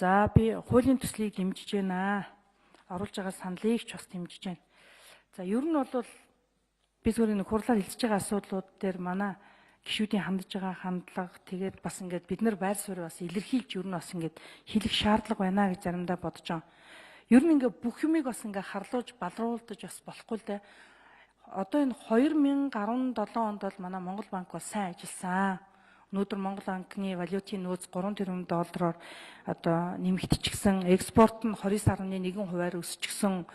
За би хуулийн төслийг дэмжиж байна. Оруулж байгаа саналыг ч бас дэмжиж байна. За ер нь бол би зөвхөн нэг хурлаар хэлж байгаа асуудлууд дээр манай гишүүдийн хандж байгаа хандлага тэгээд бас ингээд бид нар байр суурь бас илэрхийлж ер нь бас ингээд хэлэх шаардлага байна гэж заримдаа бодож байгаа. Ер нь ингээд бүх юмыг бас ингээд харлууж балруулдаж бас болохгүй л дээ. Одоо энэ 2017 онд бол манай Монгол банк бол сайн ажилласан. Өнөөдөр Монгол банкны валютын нөөц 3 тэрбум доллараар одоо нэмэгдчихсэн, экспорт нь 29.1%-аар өсчихсөн.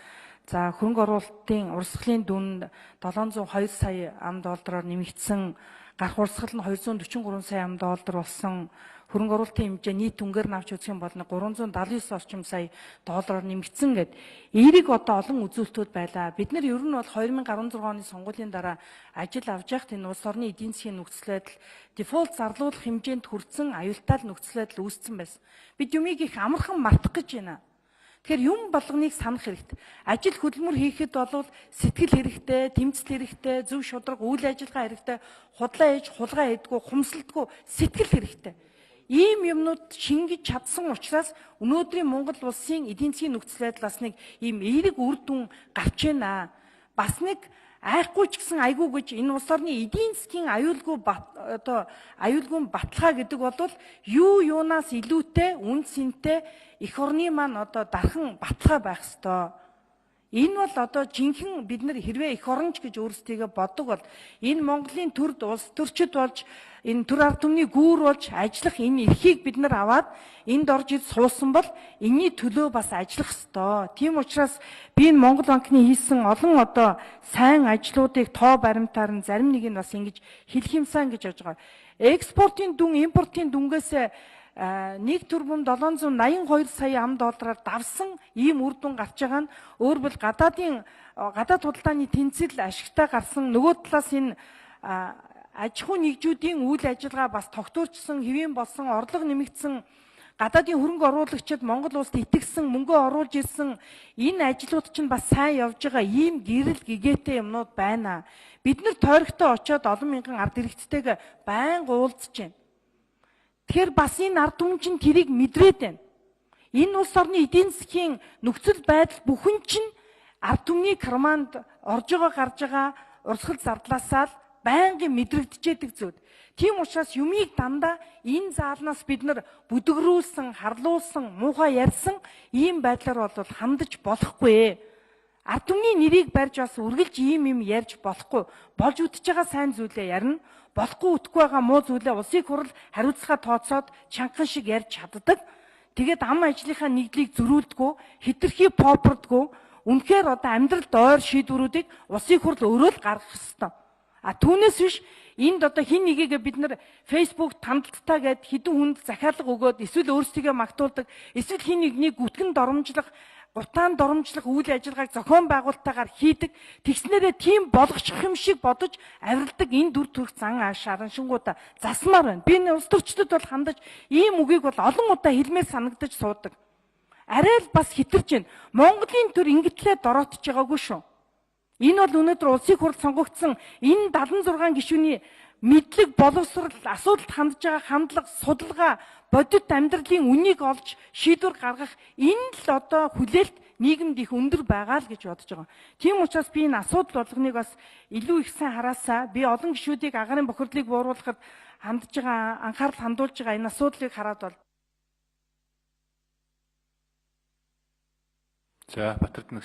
За хөрөнгө оруулалтын урсгалын дүн 702 сая ам доллараар нэмэгдсэн, гарах урсгал нь 243 сая ам доллар болсон. Хөрөнгө оруулалтын хэмжээ нийт дүнгээр навч үзэх юм бол 379 орчим сая доллараар нэмэгдсэн гэд эерэг одоо олон үзүүлэлтүүд байлаа. Бид нар ер нь бол 2016 оны сонгуулийн дараа ажил авч явахад энэ улс орны эдийн засгийн нөхцөл байдал дефолт зарлуулах хэмжээнд хүрсэн аюултай нөхцөл байдал үүссэн байсан. Бид юмыг их амархан мартах гэж байна. Тэгэхээр юм болгоныг санах хэрэгтэй. Ажил хөдөлмөр хийхэд бол сэтгэл хэрэгтэй, тэмцэл хэрэгтэй, зөв шударга үйл ажиллагаа хэрэгтэй, худлаа ээж, хулгай хийдгүү, хумсалдгүү сэтгэл хэрэгтэй. Ийм юмнууд шингэж чадсан учраас өнөөдрийн Монгол улсын эдийн засгийн нөхцөл байдлаас нэг ийм эерэг үр дүн гарч байна. Бас нэг айхгүй ч гэсэн айгүй гэж энэ улс орны эдийн засгийн аюулгүй баталгаа гэдэг бол юунаас илүүтэй үн цэнтэй эх орны маань одоо дархан баталгаа байх ёстой. Энэ бол одоо жинхэнэ бид нар хэрвээ эх оронч гэж өөрсдийгөө боддог бол энэ Монголын төрд улс төрчид болж энэ төр ард түмний гүүр болж ажиллах энэ эрхийг бид нар аваад энд орж ид суусан бол энэний төлөө бас ажиллах ёстой. Тийм учраас би энэ Монгол банкны хийсэн олон одоо сайн ажлуудыг тоо баримтаар нь зарим нэг нь бас ингэж хэлэх юмсан гэж бодож байгаа. Экспортын дүн, импортын дүнгээс 1 тэрбум 782 сая ам доллараар давсан ийм үр дүн гарч байгаа нь өөр бол гадаад худалдааны тэнцэл ашигтай гарсан, нөгөө талаас энэ аж ахуй нэгжүүдийн үйл ажиллагаа бас тогтворчсон, хэвийн болсон, орлого нэмэгдсэн, гадаадын хөрөнгө оруулагчид Монгол улсад итгэсэн, мөнгө оруулж ирсэн энэ ажлууд чинь бас сайн явж байгаа ийм гэрэл гэгээтэй юмнууд байна. Бид нар тойрогтой очиод олон мянган ард иргэдтэйгээ байнга уулзж байна. Тэгэхээр бас энэ ард түмэн чинь тэрийг мэдрээд байна. Энэ улс орны эдийн засгийн нөхцөл байдал бүхэн чинь ард түмний карманд орж байгаа гарч байгаа урсгал зардлаасаа л байнгын мэдрэгдэжээдэг зүйл. Тийм учраас юмыг дандаа энэ заалнаас бид нар бүдгрүүлсэн, харлуулсан, муухай ярьсан ийм байдлаар бол хандаж болохгүй. Ард түмний нэрийг барьж бас үргэлж ийм юм ярьж болохгүй. Болж үтж байгаа сайн зүйлээ ярина. Болохгүй үтгэхгүй байгаа муу зүйлээ улсын хурал хариуцлага тооцоод чангахан шиг ярьж чаддаг. Тэгээд ам ажлынхаа нэгдлийг зөрүүлдэггүй, хэтэрхий попордгүй, үнэхээр одоо амьдралд ойр шийдвэрүүдийг улсын хурал өөрөө л гаргах ёстой. Түүнээс биш энд одоо хин нэгийг бид нар Facebook тандалтаа гээд хідэн хүнд захиалга өгөөд эсвэл өөрсдийгөө магтуулдаг, эсвэл хин нэгнийг гүтгэн доромжлох, гутаан доромжлох үйл ажиллагааг зохион байгуулалтаагаар хийдэг. Тэгснээрээ тийм болгочих юм шиг бодож авиралдаг энэ дүр төрх зан шараншингуудаа засмаар байна. Би энэ улс төрчдөд бол хандаж ийм үгийг бол олон удаа хэлмээр санагдаж суудаг. Арай л бас хитэрж байна. Монголын төр ингэтлээ дороотж байгаагүй шүү. Энэ бол өнөөдөр улсын хурал сонгогдсон энэ 76 гишүүний мэдлэг, боловсрол, асуудалд хандж байгаа хандлага, судалгаа, бодит амьдралын үнийг олж шийдвэр гаргах энэ л одоо хүлээлт нийгэмд их өндөр байгаа л гэж бодож байгаа. Тийм учраас би энэ асуудал болгоныг бас илүү их сайн хараасаа. Би олон гишүүдийг агаарын бохирдлыг бууруулахад хандж байгаа, анхаарал хандуулж байгаа энэ асуудлыг хараад бол. За Батэрдэн